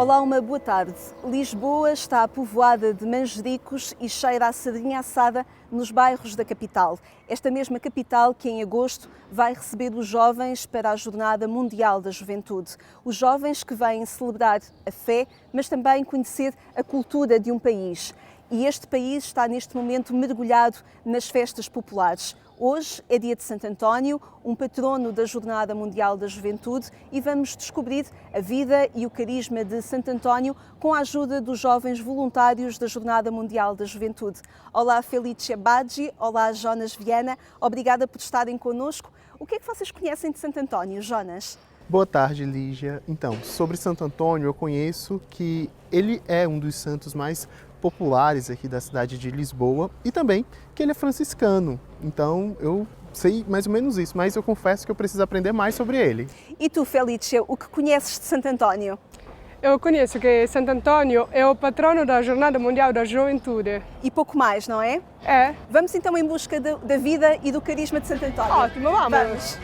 Olá, uma boa tarde. Lisboa está povoada de manjericos e cheira a sardinha assada nos bairros da capital. Esta mesma capital que em agosto vai receber os jovens para a Jornada Mundial da Juventude. Os jovens que vêm celebrar a fé, mas também conhecer a cultura de um país. E este país está neste momento mergulhado nas festas populares. Hoje é dia de Santo António, um patrono da Jornada Mundial da Juventude, e vamos descobrir a vida e o carisma de Santo António com a ajuda dos jovens voluntários da Jornada Mundial da Juventude. Olá, Felícia Baggi, olá, Jonas Viana, obrigada por estarem connosco. O que é que vocês conhecem de Santo António, Jonas? Boa tarde, Lígia. Então, sobre Santo Antônio, eu conheço que ele é um dos santos mais populares aqui da cidade de Lisboa e também que ele é franciscano. Então, eu sei mais ou menos isso, mas eu confesso que eu preciso aprender mais sobre ele. E tu, Felícia, o que conheces de Santo António? Eu conheço que Santo António é o patrono da Jornada Mundial da Juventude. E pouco mais, não é? É. Vamos então em busca da vida e do carisma de Santo António. Ótimo, vamos! Vamos.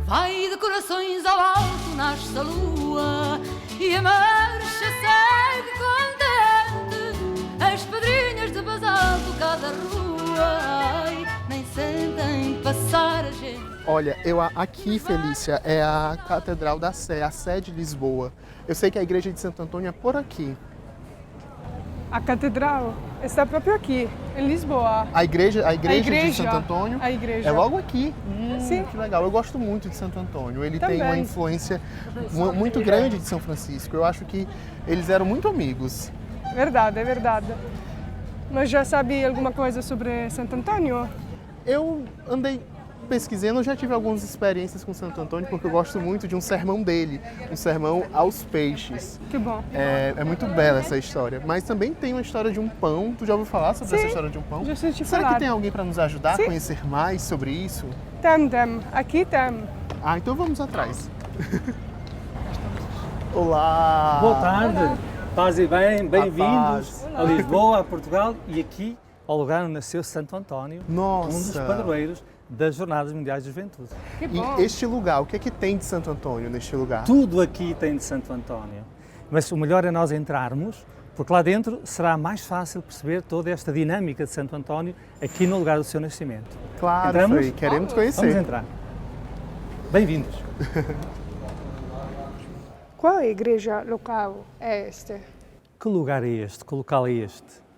Vai de corações ao alto, nasce a lua e a marcha segue contente. As pedrinhas de basalto cada rua, ai, nem sentem passar a gente. Olha, aqui, Felícia, é a Catedral da Sé, a Sé de Lisboa. Eu sei que a igreja de Santo Antônio é por aqui. A catedral está próprio aqui, em Lisboa. A igreja de Santo Antônio a igreja. é logo aqui. Sim. Que legal. Eu gosto muito de Santo Antônio. Ele tem uma Também. influência muito grande de São Francisco. Eu acho que eles eram muito amigos. Verdade, é verdade. Mas já sabe alguma coisa sobre Santo Antônio? Eu andei pesquisando, eu já tive algumas experiências com Santo Antônio, porque eu gosto muito de um sermão dele, um sermão aos peixes. Que bom. É muito bela essa história. Mas também tem uma história de um pão. Tu já ouviu falar sobre essa história de um pão? Já senti Será falar. que tem alguém para nos ajudar Sim. a conhecer mais sobre isso? Tem. Aqui tem. Ah, então vamos atrás. Olá! Boa tarde, paz e bem, A bem-vindos paz. a Lisboa, a Portugal e aqui ao lugar onde nasceu Santo António, Nossa! um dos padroeiros das Jornadas Mundiais de Juventude. Que bom. E este lugar, o que é que tem de Santo Antônio neste lugar? Tudo aqui tem de Santo António, mas o melhor é nós entrarmos, porque lá dentro será mais fácil perceber toda esta dinâmica de Santo António aqui no lugar do seu nascimento. Claro, Entramos? Frei, queremos conhecer. Vamos entrar. Bem-vindos. Qual igreja local é este? Que lugar é este? Que local é este?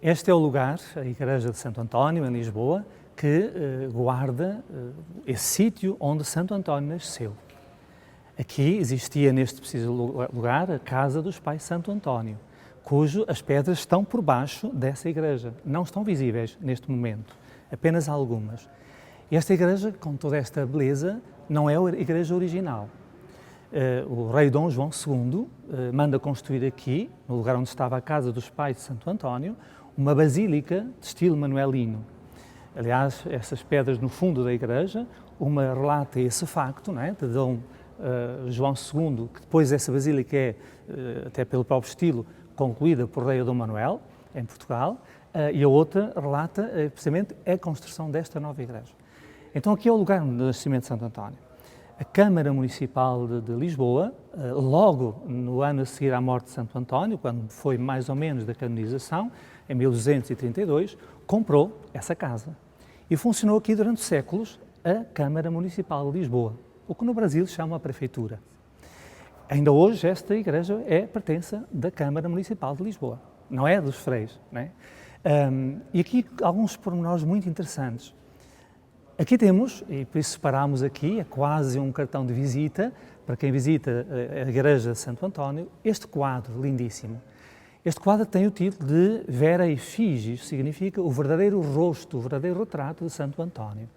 Este é o lugar, a Igreja de Santo António, em Lisboa, que guarda esse sítio onde Santo António nasceu. Aqui existia, neste preciso lugar, a casa dos pais Santo António, as pedras estão por baixo dessa igreja, não estão visíveis neste momento, apenas algumas. E esta igreja, com toda esta beleza, não é a igreja original. O rei Dom João II manda construir aqui, no lugar onde estava a casa dos pais de Santo António, uma basílica de estilo manuelino. Aliás, essas pedras no fundo da igreja, uma relata esse facto, não é, de Dom João II, que depois essa basílica é, até pelo próprio estilo, concluída por rei Dom Manuel, em Portugal, e a outra relata precisamente a construção desta nova igreja. Então aqui é o lugar do nascimento de Santo António. A Câmara Municipal de Lisboa, logo no ano a seguir à morte de Santo António, quando foi mais ou menos da canonização, em 1232, comprou essa casa. E funcionou aqui durante séculos a Câmara Municipal de Lisboa, o que no Brasil se chama a Prefeitura. Ainda hoje esta igreja pertence da Câmara Municipal de Lisboa, não é dos freis, não é? E aqui alguns pormenores muito interessantes. Aqui temos, e por isso separámos aqui, é quase um cartão de visita, para quem visita a Igreja de Santo António, este quadro lindíssimo. Este quadro tem o título de Vera Efígies, significa o verdadeiro rosto, o verdadeiro retrato de Santo António.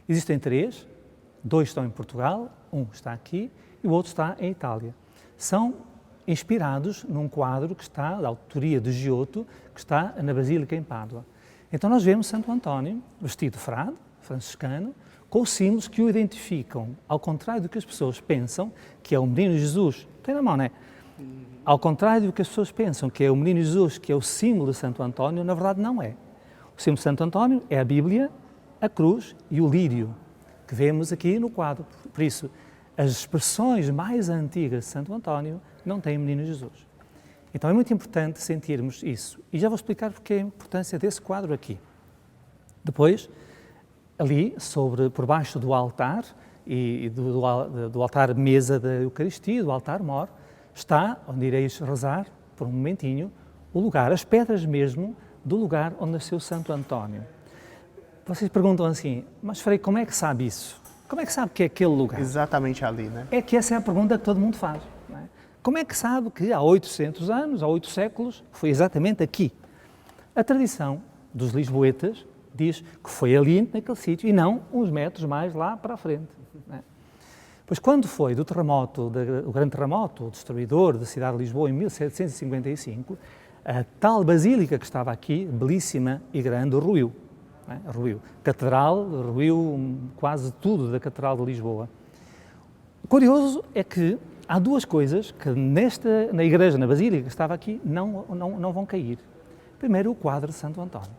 Existem três, dois estão em Portugal, um está aqui e o outro está em Itália. São inspirados num quadro que está, da autoria de Giotto, que está na Basílica em Pádua. Então nós vemos Santo António vestido de frade, franciscano, com os símbolos que o identificam, ao contrário do que as pessoas pensam, que é o menino Jesus. Tem na mão, não é? Ao contrário do que as pessoas pensam, que é o menino Jesus, que é o símbolo de Santo António, na verdade não é. O símbolo de Santo António é a Bíblia, a cruz e o lírio, que vemos aqui no quadro. Por isso, as expressões mais antigas de Santo António não têm o Menino Jesus. Então é muito importante sentirmos isso. E já vou explicar porque é a importância desse quadro aqui. Depois, ali, por baixo do altar, e do altar mesa da Eucaristia, do altar-mor, está, onde ireis rezar, por um momentinho, o lugar, as pedras mesmo, do lugar onde nasceu Santo António. Vocês perguntam assim, mas Frei, como é que sabe isso? Como é que sabe que é aquele lugar? Exatamente ali, né? É que essa é a pergunta que todo mundo faz. Não é? Como é que sabe que há 800 anos, há 8 séculos, foi exatamente aqui? A tradição dos lisboetas diz que foi ali, naquele sítio, e não uns metros mais lá para a frente. Não é? Pois quando foi do terremoto, o grande terremoto, o destruidor da cidade de Lisboa, em 1755, a tal basílica que estava aqui, belíssima e grande, ruiu. Não é? Ruiu. Catedral, ruiu quase tudo da Catedral de Lisboa. O curioso é que há duas coisas que na igreja, na basílica que estava aqui, não vão cair. Primeiro, o quadro de Santo António.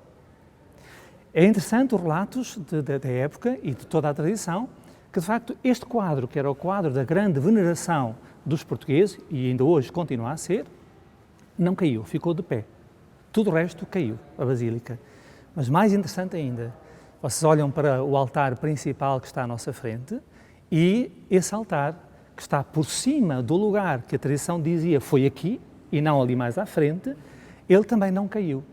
É interessante os relatos da época e de toda a tradição, que de facto este quadro, que era o quadro da grande veneração dos portugueses, e ainda hoje continua a ser, não caiu, ficou de pé. Tudo o resto caiu, a basílica. Mas mais interessante ainda, vocês olham para o altar principal que está à nossa frente e esse altar que está por cima do lugar que a tradição dizia foi aqui e não ali mais à frente, ele também não caiu.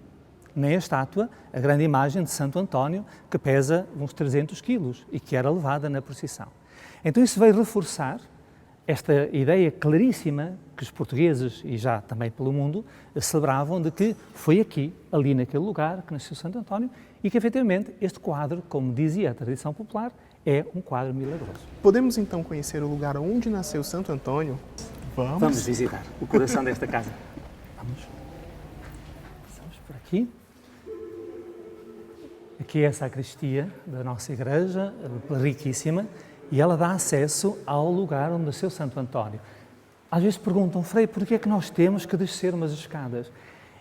Nem a estátua, a grande imagem de Santo António, que pesa uns 300 quilos e que era levada na procissão. Então isso veio reforçar esta ideia claríssima que os portugueses, e já também pelo mundo, celebravam de que foi aqui, ali naquele lugar, que nasceu Santo António e que, efetivamente, este quadro, como dizia a tradição popular, é um quadro milagroso. Podemos então conhecer o lugar onde nasceu Santo Antônio? Vamos visitar o coração desta casa. Vamos por aqui. Aqui é a sacristia da nossa igreja, riquíssima, e ela dá acesso ao lugar onde nasceu Santo António. Às vezes perguntam, Frei, porquê é que nós temos que descer umas escadas?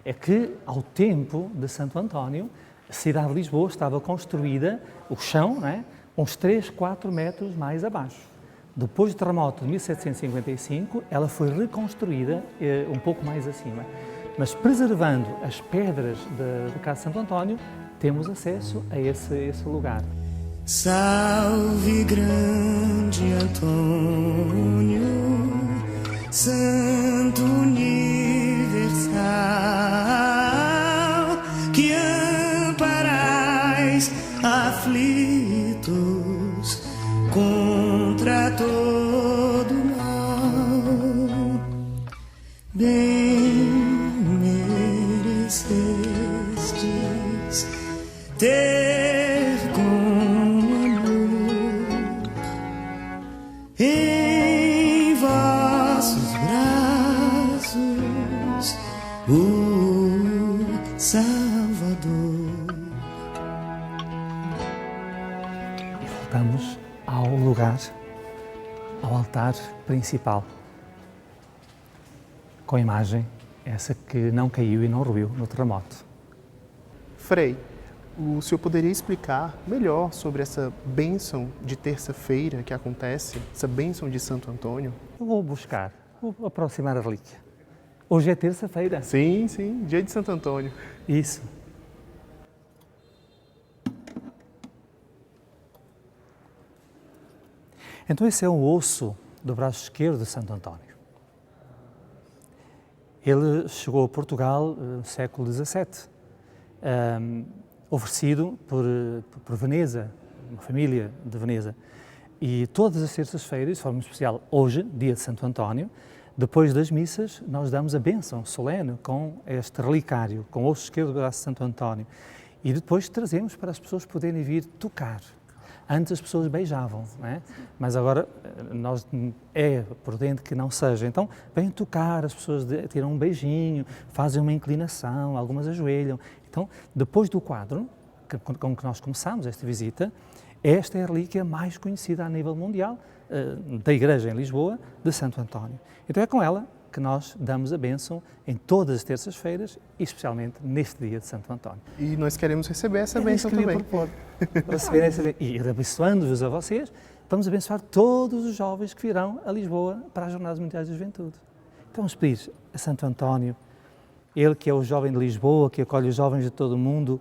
É que, ao tempo de Santo António, a cidade de Lisboa estava construída, o chão, não é, uns 3, 4 metros mais abaixo. Depois do terremoto de 1755, ela foi reconstruída um pouco mais acima. Mas preservando as pedras da casa de Santo António, temos acesso a esse lugar. Salve grande Antônio, Santo Universal, que amparais aflitos contra todo mal. Bem merecestes ter com amor em vossos braços o Salvador. E voltamos ao lugar, ao altar principal, com a imagem, essa que não caiu e não ruiu no terremoto. Frei, o senhor poderia explicar melhor sobre essa bênção de terça-feira que acontece, essa bênção de Santo Antônio? Eu vou aproximar a relíquia. Hoje é terça-feira. Sim, dia de Santo Antônio. Isso. Então esse é o osso do braço esquerdo de Santo António. Ele chegou a Portugal no século XVII, oferecido por Veneza, uma família de Veneza. E todas as terças-feiras, de forma especial hoje, dia de Santo António, depois das missas, nós damos a bênção solene com este relicário, com o osso esquerdo do braço de Santo António. E depois trazemos para as pessoas poderem vir tocar. Antes as pessoas beijavam, não é? Mas agora é prudente que não seja. Então, vêm tocar, as pessoas tiram um beijinho, fazem uma inclinação, algumas ajoelham. Então, depois do quadro com que nós começamos esta visita, esta é a relíquia mais conhecida a nível mundial da Igreja em Lisboa, de Santo António. Então é com ela que nós damos a bênção em todas as terças-feiras e especialmente neste dia de Santo António. E nós queremos receber essa Era isso bênção que eu ia também. propor. Receber essa bênção. E abençoando-vos a vocês, vamos abençoar todos os jovens que virão a Lisboa para as Jornadas Mundiais da Juventude. Então vamos pedir a Santo António, ele que é o jovem de Lisboa, que acolhe os jovens de todo o mundo,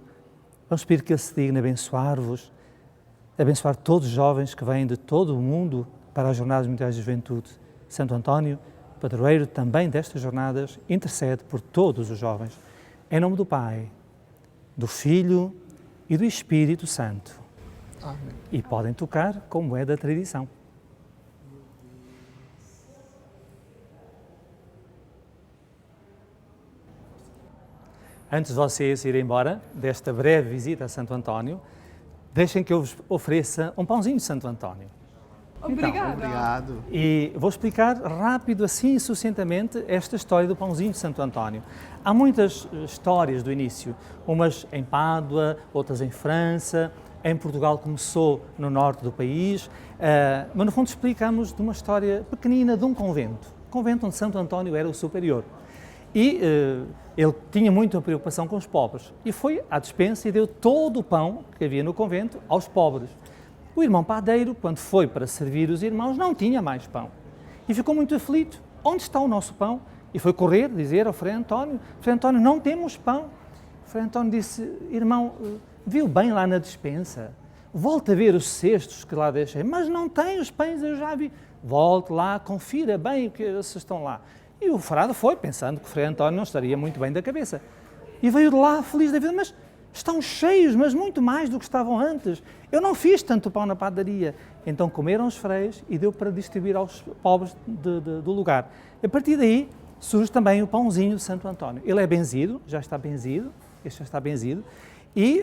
vamos pedir que ele se digne abençoar-vos, abençoar todos os jovens que vêm de todo o mundo para as Jornadas Mundiais da Juventude. Santo António, padroeiro também destas jornadas, intercede por todos os jovens. Em nome do Pai, do Filho e do Espírito Santo. Amém. E podem tocar como é da tradição. Antes de vocês irem embora desta breve visita a Santo António, deixem que eu vos ofereça um pãozinho de Santo António. Obrigada. Obrigado. E vou explicar rápido, assim e sucintamente, esta história do pãozinho de Santo António. Há muitas histórias do início, umas em Pádua, outras em França, em Portugal começou no norte do país, mas no fundo explicamos de uma história pequenina de um convento onde Santo António era o superior. E ele tinha muita preocupação com os pobres e foi à despensa e deu todo o pão que havia no convento aos pobres. O irmão padeiro, quando foi para servir os irmãos, não tinha mais pão e ficou muito aflito. Onde está o nosso pão? E foi correr dizer ao Frei António: Frei António, não temos pão. O Frei António disse: irmão, viu bem lá na despensa? Volta a ver os cestos que lá deixei. Mas não tem os pães, eu já vi. Volte lá, confira bem o que se estão lá. E o frade foi, pensando que o Frei António não estaria muito bem da cabeça. E veio de lá feliz da vida: mas estão cheios, mas muito mais do que estavam antes. Eu não fiz tanto pão na padaria. Então comeram os freios e deu para distribuir aos pobres do lugar. A partir daí surge também o pãozinho de Santo António. Ele é benzido, já está benzido, este já está benzido, e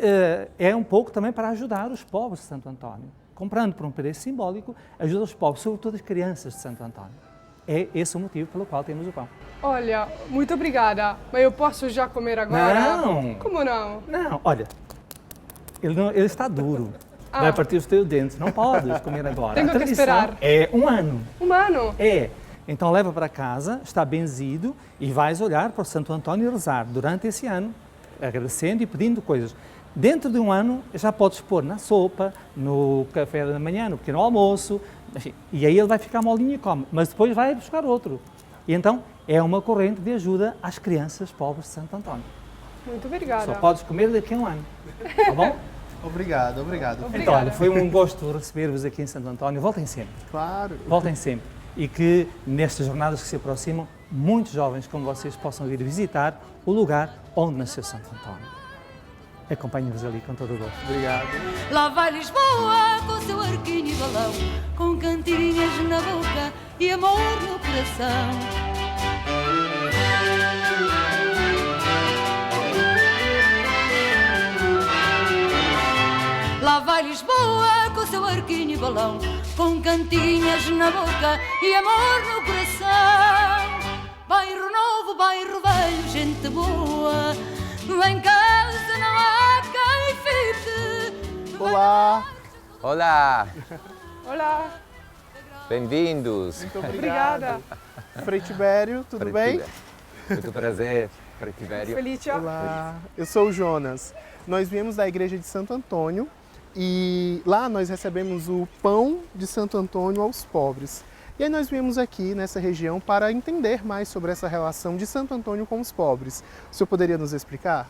é um pouco também para ajudar os pobres de Santo António. Comprando por um preço simbólico, ajuda os pobres, sobretudo as crianças de Santo António. É esse o motivo pelo qual temos o pão. Olha, muito obrigada. Mas eu posso já comer agora? Não! Como não? Não, olha, ele está duro. Vai partir os teus dentes, não podes comer agora. Tenho A que tradição esperar. é um ano. Humano. É. Então leva para casa, está benzido e vais olhar para o Santo António e rezar durante esse ano, agradecendo e pedindo coisas. Dentro de um ano já podes pôr na sopa, no café da manhã, no pequeno almoço, enfim, e aí ele vai ficar molinho e come, mas depois vai buscar outro. E então é uma corrente de ajuda às crianças pobres de Santo António. Muito obrigada. Só podes comer daqui a um ano, tá bom? Obrigado, obrigado. Então, olha, foi um gosto receber-vos aqui em Santo António. Voltem sempre, Claro. voltem sempre. E que nestas jornadas que se aproximam, muitos jovens como vocês possam vir visitar o lugar onde nasceu Santo António. Acompanhem-vos ali com todo o gosto. Obrigado. Lá vai Lisboa com seu arquinho e balão, com cantirinhas na boca e amor no coração. Lá vai Lisboa com seu arquinho e balão, com cantirinhas na boca e amor no coração. Bairro novo, bairro velho, gente boa, em casa não há quem fique. Olá. Olá, Olá. bem-vindos. Muito Obrigada. Frei Tibério, tudo bem? Muito prazer, Frei Tibério. Felicia. Olá, eu sou o Jonas. Nós viemos da igreja de Santo Antônio e lá nós recebemos o pão de Santo Antônio aos pobres. E aí nós viemos aqui nessa região para entender mais sobre essa relação de Santo Antônio com os pobres. O senhor poderia nos explicar?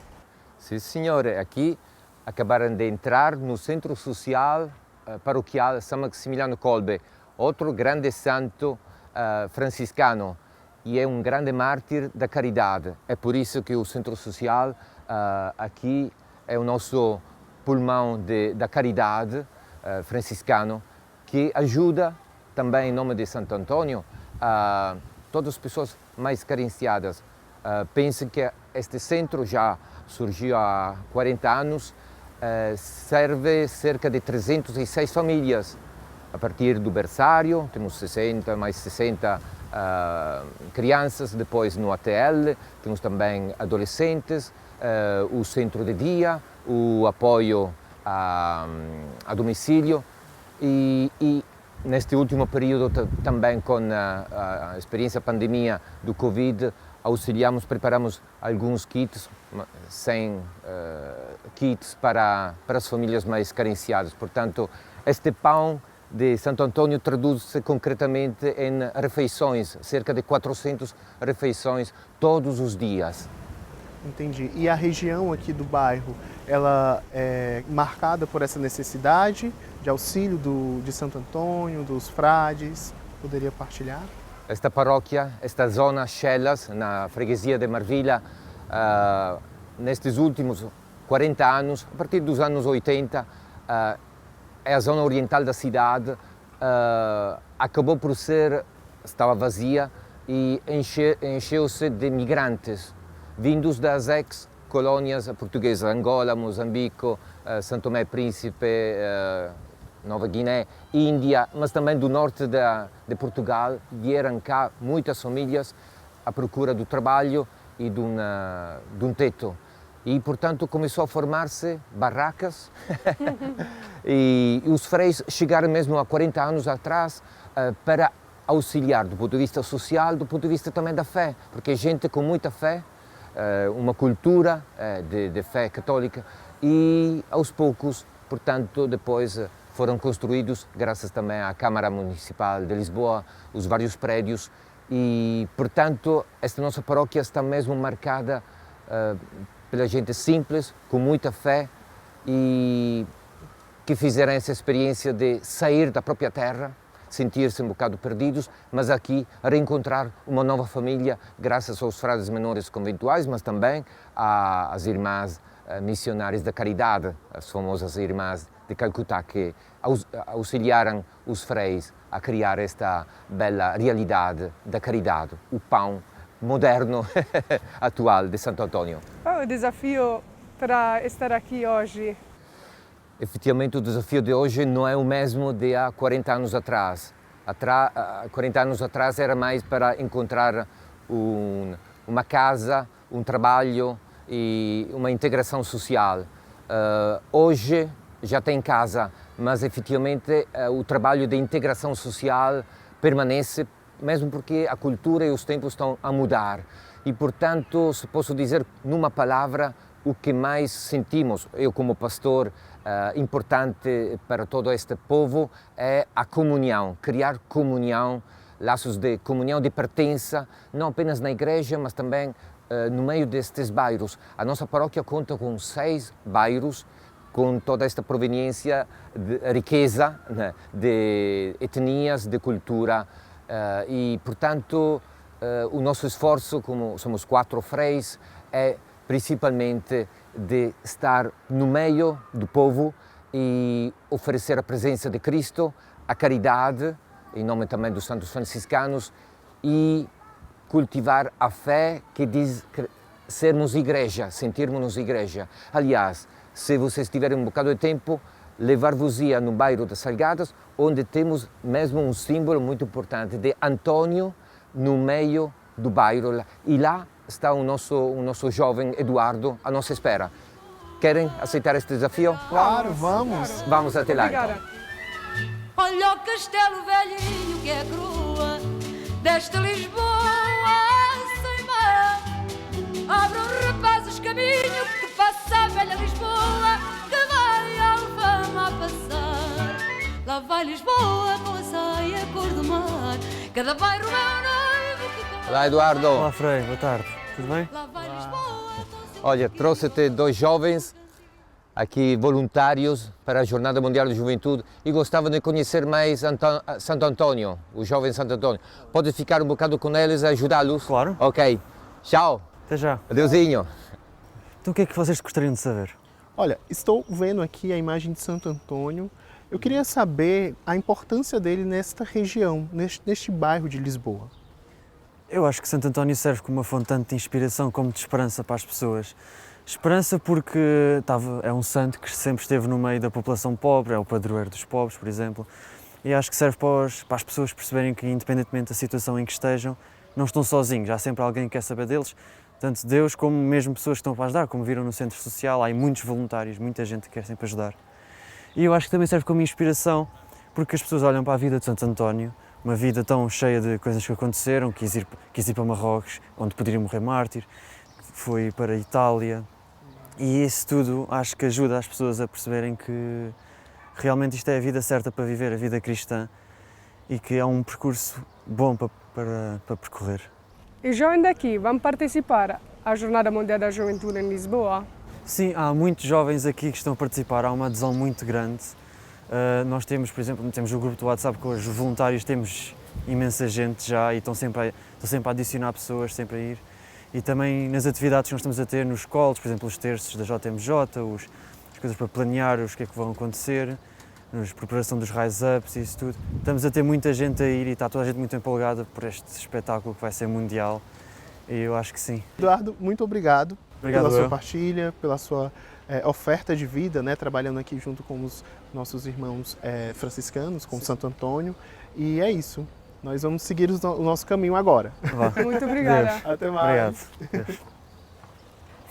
Sim, senhor. Aqui acabaram de entrar no Centro Social Paroquial São Maximiliano Kolbe, outro grande santo franciscano, e é um grande mártir da caridade. É por isso que o Centro Social aqui é o nosso pulmão da caridade franciscano, que ajuda também em nome de Santo Antônio a todas as pessoas mais carenciadas. Pensem que este centro já surgiu há 40 anos, serve cerca de 306 famílias. A partir do berçário, temos 60, mais 60 crianças, depois no ATL, temos também adolescentes, o centro de dia, o apoio a domicílio e neste último período, também com a experiência pandemia do Covid, auxiliamos, preparamos alguns kits, 100 kits para as famílias mais carenciadas. Portanto, este pão de Santo Antônio traduz-se concretamente em refeições, cerca de 400 refeições todos os dias. Entendi. E a região aqui do bairro, ela é marcada por essa necessidade de auxílio de Santo Antônio, dos frades? Poderia partilhar? Esta paróquia, esta zona Chelas, na freguesia de Marvilha, nestes últimos 40 anos, a partir dos anos 80, é a zona oriental da cidade, acabou por estava vazia e encheu-se de migrantes vindos das ex-colônias portuguesas, Angola, Moçambique, São Tomé e Príncipe, Nova Guiné, Índia, mas também do norte de Portugal. Vieram cá muitas famílias à procura do trabalho e de um teto. E, portanto, começou a formar-se barracas e os freis chegaram mesmo há 40 anos atrás para auxiliar do ponto de vista social, do ponto de vista também da fé, porque é gente com muita fé, uma cultura de fé católica e, aos poucos, portanto, depois foram construídos, graças também à Câmara Municipal de Lisboa, os vários prédios e, portanto, esta nossa paróquia está mesmo marcada pela gente simples, com muita fé e que fizeram essa experiência de sair da própria terra, sentir-se um bocado perdidos, mas aqui reencontrar uma nova família, graças aos frades menores conventuais, mas também às irmãs missionárias da caridade, as famosas irmãs de Calcutá, que auxiliaram os freis a criar esta bela realidade da caridade, o pão moderno atual de Santo Antônio. Qual é o desafio para estar aqui hoje? Efetivamente, o desafio de hoje não é o mesmo de há 40 anos atrás. 40 anos atrás era mais para encontrar uma casa, um trabalho e uma integração social. Hoje já tem casa, mas efetivamente o trabalho de integração social permanece, mesmo porque a cultura e os tempos estão a mudar. E, portanto, se posso dizer numa palavra, o que mais sentimos, eu como pastor, importante para todo este povo, é a comunhão, criar comunhão, laços de comunhão, de pertença, não apenas na igreja, mas também no meio destes bairros. A nossa paróquia conta com 6 bairros, com toda esta proveniência de riqueza, né, de etnias, de cultura, e, portanto, o nosso esforço, como somos 4 freis, é principalmente de estar no meio do povo e oferecer a presença de Cristo, a caridade, em nome também dos santos franciscanos, e cultivar a fé que diz sermos igreja, sentirmos-nos igreja. Aliás, se vocês tiverem um bocado de tempo, levar-vos-ia no bairro das Salgadas, onde temos mesmo um símbolo muito importante de Antônio no meio do bairro, e lá está o nosso jovem Eduardo à nossa espera. Querem aceitar este desafio? Claro, vamos! Vamos até lá, Obrigada. então. Olha o castelo velhinho que é crua desta Lisboa sem mar. Abram rapazes caminho que passa a velha Lisboa, que vai a Alfama a passar. Lá vai Lisboa com a saia cor do mar, cada bairro é um noivo que... Olá, Eduardo. Olá, Frei, boa tarde. Tudo bem? Lá vai Lisboa com seu... Olha, trouxe-te 2 jovens aqui voluntários para a Jornada Mundial de Juventude e gostava de conhecer mais Santo Antônio, o jovem Santo Antônio. Podes ficar um bocado com eles e ajudá-los? Claro. Ok. Tchau. Até já. Adeusinho. Então o que é que vocês gostariam de saber? Olha, estou vendo aqui a imagem de Santo Antônio. Eu queria saber a importância dele nesta região, neste bairro de Lisboa. Eu acho que Santo António serve como uma fonte tanto de inspiração como de esperança para as pessoas. Esperança porque é um santo que sempre esteve no meio da população pobre, é o padroeiro dos pobres, por exemplo, e acho que serve para as pessoas perceberem que, independentemente da situação em que estejam, não estão sozinhos, há sempre alguém que quer saber deles, tanto Deus como mesmo pessoas que estão para ajudar, como viram no centro social, há muitos voluntários, muita gente que quer sempre ajudar. E eu acho que também serve como inspiração, porque as pessoas olham para a vida de Santo António, uma vida tão cheia de coisas que aconteceram, quis ir para Marrocos, onde poderia morrer mártir, foi para a Itália, e isso tudo acho que ajuda as pessoas a perceberem que realmente isto é a vida certa para viver, a vida cristã, e que é um percurso bom para percorrer. E os jovens daqui vão participar à Jornada Mundial da Juventude em Lisboa? Sim, há muitos jovens aqui que estão a participar, há uma adesão muito grande. Nós temos, por exemplo, temos o grupo do WhatsApp com os voluntários, temos imensa gente já e estão sempre a adicionar pessoas, sempre a ir. E também nas atividades que nós estamos a ter nos calls, por exemplo, os terços da JMJ, as coisas para planear os que é que vão acontecer, a preparação dos rise-ups e isso tudo. Estamos a ter muita gente a ir e está toda a gente muito empolgada por este espetáculo que vai ser mundial e eu acho que sim. Eduardo, muito obrigado pela eu. sua partilha, pela sua oferta de vida, né, trabalhando aqui junto com os nossos irmãos franciscanos, com Santo Antônio. E é isso. Nós vamos seguir o nosso caminho agora. Muito obrigada. Deus. Até mais. Obrigado.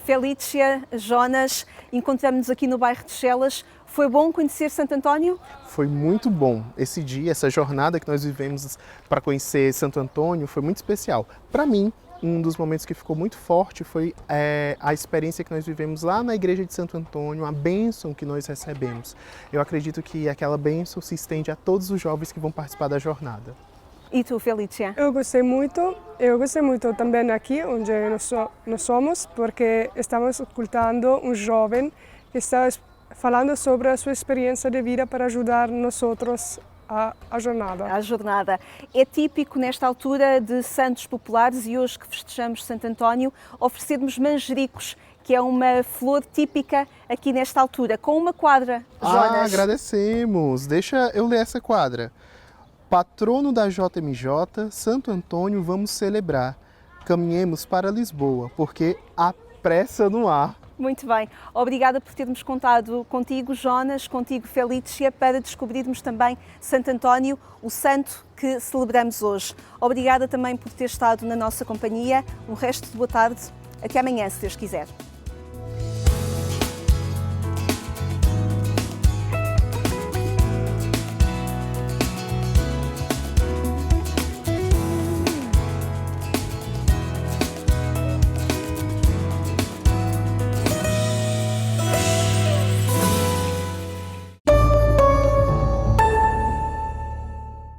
Felícia, Jonas, encontramos-nos aqui no bairro de Chelas. Foi bom conhecer Santo António? Foi muito bom. Esse dia, essa jornada que nós vivemos para conhecer Santo Antônio foi muito especial. Para mim, um dos momentos que ficou muito forte foi a experiência que nós vivemos lá na igreja de Santo Antônio, a bênção que nós recebemos. Eu acredito que aquela bênção se estende a todos os jovens que vão participar da jornada. E tu, Felícia? Eu gostei muito também aqui onde nós somos, porque estamos escutando um jovem que está falando sobre a sua experiência de vida para ajudar nós outros a jornada. A jornada. É típico nesta altura de santos populares e hoje que festejamos Santo António, oferecermos manjericos, que é uma flor típica aqui nesta altura, com uma quadra, Jonas. Agradecemos. Deixa eu ler essa quadra. Patrono da JMJ, Santo Antônio, vamos celebrar. Caminhemos para Lisboa, porque há pressa no ar. Muito bem. Obrigada por termos contado contigo, Jonas, contigo, Felícia, para descobrirmos também Santo António, o santo que celebramos hoje. Obrigada também por ter estado na nossa companhia. Um resto de boa tarde. Até amanhã, se Deus quiser.